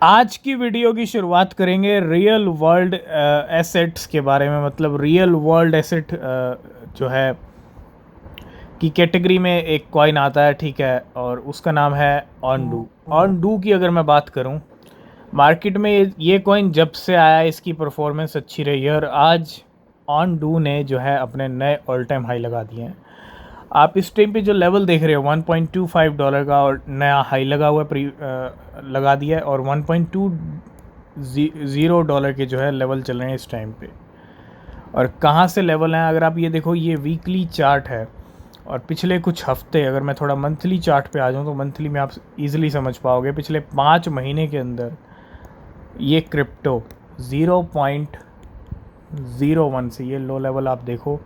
आज की वीडियो की शुरुआत करेंगे रियल वर्ल्ड एसेट्स के बारे में। मतलब रियल वर्ल्ड एसेट जो है की कैटेगरी में एक कॉइन आता है, ठीक है, और उसका नाम है ऑनडू। ऑनडू की अगर मैं बात करूं, मार्केट में ये कॉइन जब से आया इसकी परफॉर्मेंस अच्छी रही है और आज ऑनडू ने जो है अपने नए ऑल टाइम हाई लगा दिए हैं। आप इस टाइम पे जो लेवल देख रहे हो $1.25 का और नया हाई लगा हुआ लगा दिया है, और $1.20 के जो है लेवल चल रहे हैं इस टाइम पे। और कहाँ से लेवल हैं अगर आप ये देखो, ये वीकली चार्ट है और पिछले कुछ हफ्ते, अगर मैं थोड़ा मंथली चार्ट पे आ जाऊँ तो मंथली में आप इजीली समझ पाओगे। पिछले 5 महीने के अंदर ये क्रिप्टो 0.01 से, ये लो लेवल आप देखो,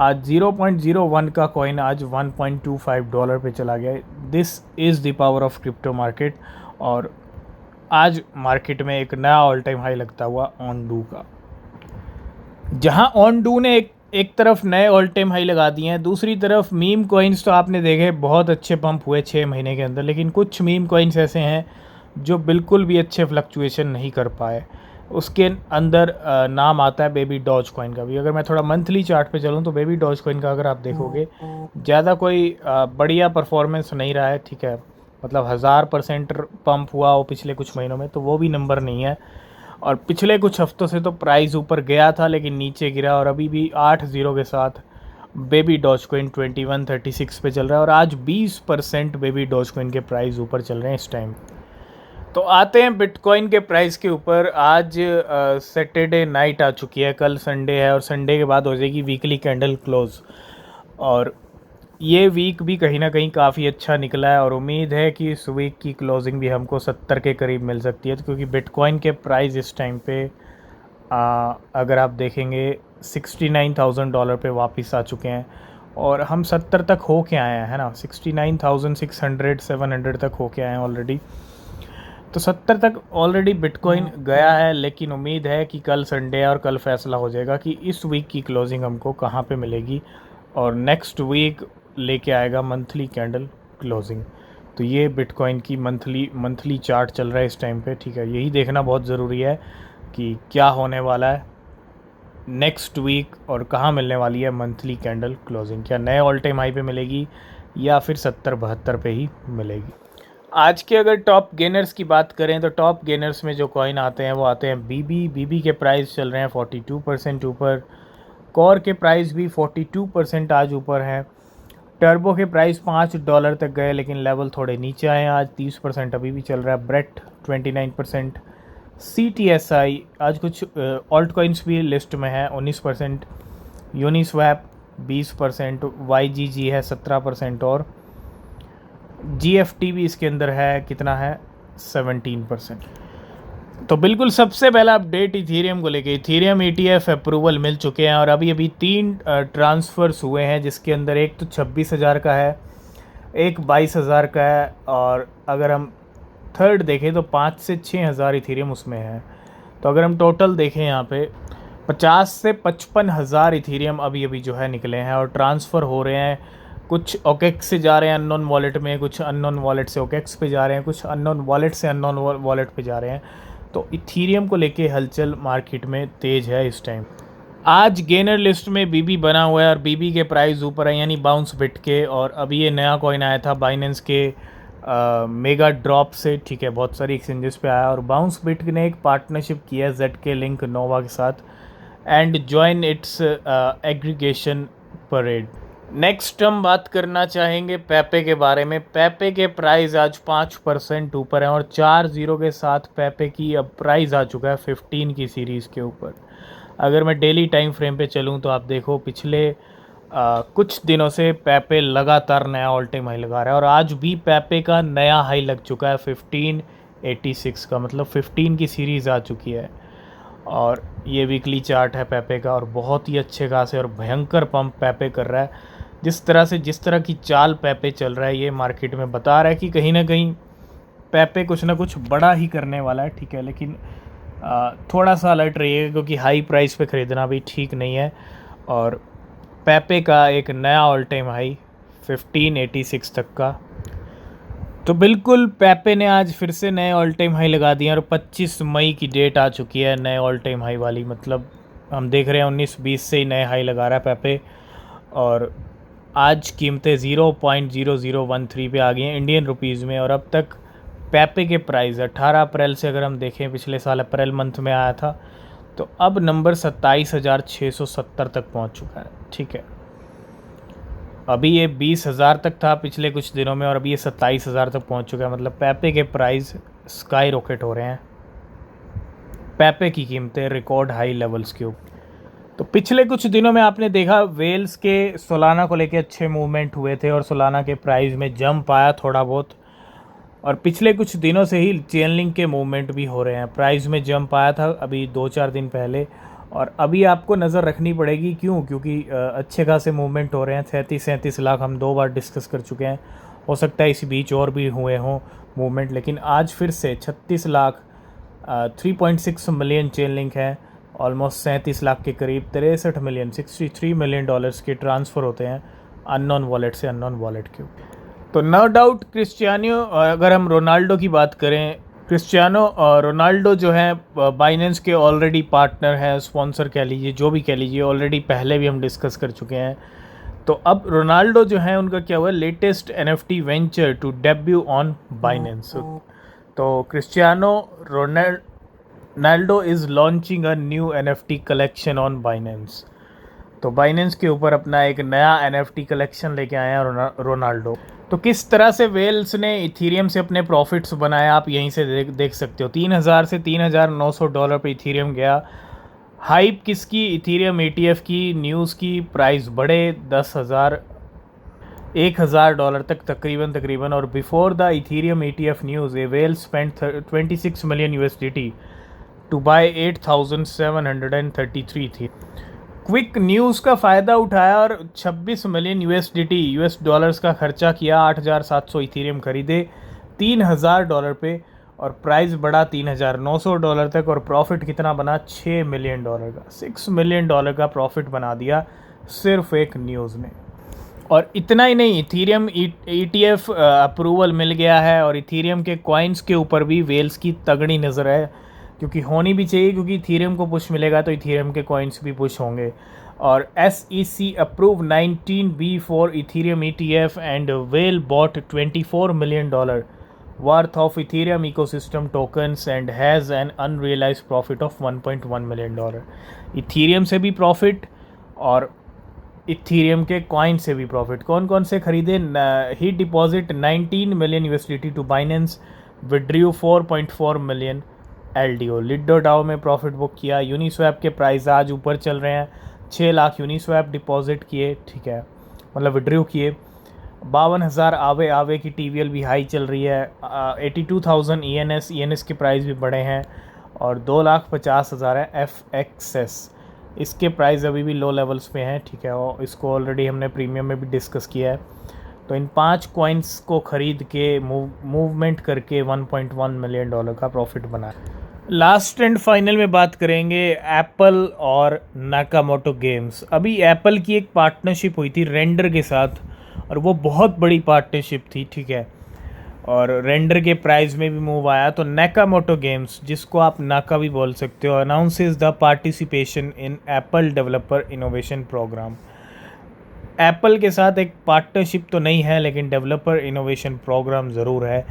आज 0.01 का कॉइन आज $1.25 पे चला गया। This is the power of crypto market. और आज मार्केट में एक नया ऑल टाइम हाई लगता हुआ ऑनडू का, जहां ऑनडू ने एक तरफ नए ऑल टाइम हाई लगा दिए हैं, दूसरी तरफ मीम कॉइन्स तो आपने देखे बहुत अच्छे पंप हुए 6 महीने के अंदर, लेकिन कुछ मीम कॉइन्स ऐसे हैं जो बिल्कुल भी अच्छे फ्लक्चुएशन नहीं कर पाए। उसके अंदर नाम आता है बेबी डॉज कॉइन का भी। अगर मैं थोड़ा मंथली चार्ट पे चलूँ तो बेबी डॉज कॉइन का अगर आप देखोगे, ज़्यादा कोई बढ़िया परफॉर्मेंस नहीं रहा है, ठीक है। मतलब 1000% पंप हुआ वो पिछले कुछ महीनों में, तो वो भी नंबर नहीं है। और पिछले कुछ हफ्तों से तो प्राइस ऊपर गया था लेकिन नीचे गिरा, और अभी भी 8 के साथ बेबी डॉज कॉइन 2136 पे चल रहा है, और आज 20% बेबी डॉज कॉइन के प्राइस ऊपर चल रहे हैं इस टाइम। तो आते हैं बिटकॉइन के प्राइस के ऊपर। आज सैटरडे नाइट आ चुकी है, कल संडे है और संडे के बाद हो जाएगी वीकली कैंडल क्लोज। और ये वीक भी कहीं ना कहीं काफ़ी अच्छा निकला है और उम्मीद है कि इस वीक की क्लोजिंग भी हमको 70 के करीब मिल सकती है, क्योंकि बिटकॉइन के प्राइस इस टाइम पे अगर आप देखेंगे $69,000 पे वापस आ चुके हैं, और हम 70 तक हो के आए हैं, है ना। 69,600 700 तक हो के आए हैं ऑलरेडी। तो 70 तक ऑलरेडी बिटकॉइन गया है, लेकिन उम्मीद है कि कल संडे है और कल फैसला हो जाएगा कि इस वीक की क्लोजिंग हमको कहाँ पे मिलेगी, और नेक्स्ट वीक लेके आएगा मंथली कैंडल क्लोजिंग। तो ये बिटकॉइन की मंथली चार्ट चल रहा है इस टाइम पे, ठीक है। यही देखना बहुत ज़रूरी है कि क्या होने वाला है नेक्स्ट वीक और कहाँ मिलने वाली है मंथली कैंडल क्लोजिंग। क्या नए ऑल टाइम हाई पे मिलेगी या फिर 70-72 पे ही मिलेगी। आज के अगर टॉप गेनर्स की बात करें तो टॉप गेनर्स में जो कॉइन आते हैं वो आते हैं बीबी के प्राइस चल रहे हैं 42% ऊपर। कॉर के प्राइस भी 42% आज ऊपर हैं। टर्बो के प्राइस $5 तक गए लेकिन लेवल थोड़े नीचे आए हैं, आज 30% अभी भी चल रहा है। ब्रेट 29%। CTSI आज कुछ ऑल्ट कॉइन्स भी लिस्ट में है 19%। यूनिस्वैप 20%। YGG है 17%, और GFT भी इसके अंदर है, कितना है, 17%। तो बिल्कुल सबसे पहला अपडेट इथीरियम को लेके, इथीरियम ETF अप्रूवल मिल चुके हैं और अभी 3 ट्रांसफ़र्स हुए हैं, जिसके अंदर एक तो 26,000 का है, एक 22,000 का है, और अगर हम थर्ड देखें तो 5 से 6,000 इथीरियम उसमें है। तो अगर हम टोटल देखें यहाँ पे 50 से 55,000 इथीरियम अभी जो है निकले हैं और ट्रांसफ़र हो रहे हैं। कुछ ओकेक्स से जा रहे हैं अननोन वॉलेट में, कुछ अननोन वॉलेट से ओकेक्स पे जा रहे हैं, कुछ अननोन वॉलेट से अननोन वॉलेट पे जा रहे हैं। तो इथीरियम को लेके हलचल मार्केट में तेज़ है इस टाइम। आज गेनर लिस्ट में बीबी बना हुआ है और बीबी के प्राइस ऊपर है, यानी बाउंस बिट के। और अभी ये नया कॉइन आया था बाइनेंस के मेगा ड्रॉप से, ठीक है, बहुत सारी एक्सचेंजेस पे आया, और बाउंस बिट ने एक पार्टनरशिप किया है ZK लिंक नोवा के साथ, and join it's aggregation parade. Next हम बात करना चाहेंगे पेपे के बारे में। पेपे के प्राइस आज 5% ऊपर है और 4 ज़ीरो के साथ पेपे की अब प्राइस आ चुका है 15 की सीरीज़ के ऊपर। अगर मैं डेली टाइम फ्रेम पे चलूँ तो आप देखो पिछले कुछ दिनों से पेपे लगातार नया ऑल टाइम हाई लगा रहा है, और आज भी पेपे का नया हाई लग चुका है 1586 का, मतलब 15 की सीरीज़ आ चुकी है। और ये वीकली चार्ट है पेपे का, और बहुत ही अच्छे खासे और भयंकर पंप पेपे कर रहा है। जिस तरह की चाल पेपे चल रहा है, ये मार्केट में बता रहा है कि कहीं ना कहीं पेपे कुछ ना कुछ बड़ा ही करने वाला है, ठीक है। लेकिन थोड़ा सा अलर्ट रहिएगा, क्योंकि हाई प्राइस पे ख़रीदना भी ठीक नहीं है। और पेपे का एक नया ऑल टाइम हाई 1586 तक का तो बिल्कुल पेपे ने आज फिर से नए ऑल टाइम हाई लगा दिए और 25 मई की डेट आ चुकी है नए ऑल टाइम हाई वाली। मतलब हम देख रहे हैं 19-20 से ही नए हाई लगा रहा है पेपे। और आज कीमतें 0.0013 पे आ गई हैं इंडियन रुपीज़ में। और अब तक पेपे के प्राइस 18 अप्रैल से अगर हम देखें, पिछले साल अप्रैल मंथ में आया था, तो अब नंबर 27,670 तक पहुंच चुका है। ठीक है, अभी ये 20,000 तक था पिछले कुछ दिनों में और अभी ये 27,000 तक पहुंच चुका है। मतलब पेपे के प्राइस स्काई रॉकेट हो रहे हैं, पेपे की कीमतें रिकॉर्ड हाई लेवल्स के ऊपर। तो पिछले कुछ दिनों में आपने देखा वेल्स के सोलाना को लेके अच्छे मूवमेंट हुए थे और सोलाना के प्राइस में जंप आया थोड़ा बहुत। और पिछले कुछ दिनों से ही चेनलिंक के मूवमेंट भी हो रहे हैं, प्राइस में जंप आया था अभी 2-4 दिन पहले। और अभी आपको नज़र रखनी पड़ेगी, क्योंकि अच्छे खासे मूवमेंट हो रहे हैं। 37 लाख हम 2 बार डिस्कस कर चुके हैं, हो सकता है इसी बीच और भी हुए हों मूवमेंट, लेकिन आज फिर से 36 लाख 3.6 मिलियन चेन लिंक है। ऑलमोस्ट 37 लाख के करीब 63 मिलियन $63 मिलियन के ट्रांसफ़र होते हैं अननोन वॉलेट से अननोन वॉलेट के। तो नो डाउट क्रिस्टियानो, अगर हम रोनाल्डो की बात करें, क्रिस्टियानो रोनाल्डो जो है बाइनेंस के ऑलरेडी पार्टनर हैं, स्पॉन्सर कह लीजिए, जो भी कह लीजिए, ऑलरेडी पहले भी हम डिस्कस कर चुके हैं। तो अब रोनाल्डो जो है उनका क्या हुआ, latest NFT venture to debut on Binance. तो Cristiano Ronaldo is launching a new NFT collection on Binance. तो बाइनेंस के ऊपर अपना एक नया NFT कलेक्शन लेके आए हैं रोनाल्डो। तो किस तरह से वेल्स ने इथीरियम से अपने प्रॉफिट्स बनाए आप यहीं से देख सकते हो। 3,000 से $3,900 पे इथीरियम गया। हाइप किसकी, इथीरियम ETF की, न्यूज़ की, प्राइस बढ़े 1,000 डॉलर तक तकरीबन। और before the Ethereum ETF news a whale spend 26 million USDT to buy 8,733 थी। क्विक न्यूज़ का फ़ायदा उठाया और 26 मिलियन US डॉलर्स का खर्चा किया, 8,700 इथीरियम खरीदे $3,000 पे और प्राइस बढ़ा $3,900 तक। और प्रॉफिट कितना बना, $6 मिलियन का, $6 मिलियन का प्रॉफिट बना दिया सिर्फ एक न्यूज़ ने। और इतना ही नहीं, इथीरियम ETF अप्रूवल मिल गया है और इथीरियम के कॉइन्स के ऊपर भी वेल्स की तगड़ी नज़र है, क्योंकि होनी भी चाहिए, क्योंकि इथीरियम को पुश मिलेगा तो इथीरियम के कॉइन्स भी पुश होंगे। और SEC approve 19B4 Ethereum ETF and whale bought $24 million worth of Ethereum ecosystem tokens and has an unrealised profit of $1.1 million. Ethereum से भी प्रॉफिट और इथीरियम के कॉइन से भी प्रॉफिट। कौन कौन से खरीदे, he deposit 19 million USDT to Binance, withdrew 4.4 million LDO। Lido DAO में प्रॉफिट बुक किया। यूनिस्वैप के प्राइस आज ऊपर चल रहे हैं, 6 लाख यूनिस्वैप डिपॉजिट किए, ठीक है, मतलब विड्रीव किए। 52,000 आवे की TVL भी हाई चल रही है। 82,000 ENS के प्राइस भी बढ़े हैं और 2,50,000 है FXS, इसके प्राइस अभी भी लो लेवल्स पे हैं, ठीक है, और इसको ऑलरेडी हमने प्रीमियम में भी डिस्कस किया है। तो इन 5 कॉइन्स को ख़रीद के मूवमेंट करके $1.1 मिलियन का प्रॉफिट बना। लास्ट एंड फाइनल में बात करेंगे एप्पल और नाकामोटो गेम्स। अभी एप्पल की एक पार्टनरशिप हुई थी रेंडर के साथ और वो बहुत बड़ी पार्टनरशिप थी, ठीक है, और रेंडर के प्राइस में भी मूव आया। तो नाकामोटो गेम्स, जिसको आप नाका भी बोल सकते हो, announces the participation in Apple developer innovation programme. Apple के साथ एक पार्टनरशिप तो नहीं है, लेकिन डेवलपर इनोवेशन प्रोग्राम ज़रूर है,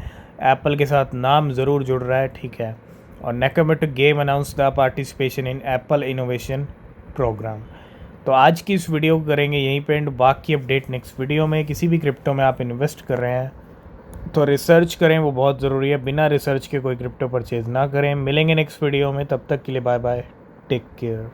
एप्पल के साथ नाम ज़रूर जुड़ रहा है, ठीक है। और Nakamoto game announce the participation in Apple innovation programme. तो आज की इस वीडियो को करेंगे यहीं पे एंड, बाकी अपडेट नेक्स्ट वीडियो में। किसी भी क्रिप्टो में आप इन्वेस्ट कर रहे हैं तो रिसर्च करें, वो बहुत ज़रूरी है, बिना रिसर्च के कोई क्रिप्टो परचेज़ ना करें। मिलेंगे नेक्स्ट वीडियो में, तब तक के लिए बाय बाय, टेक केयर।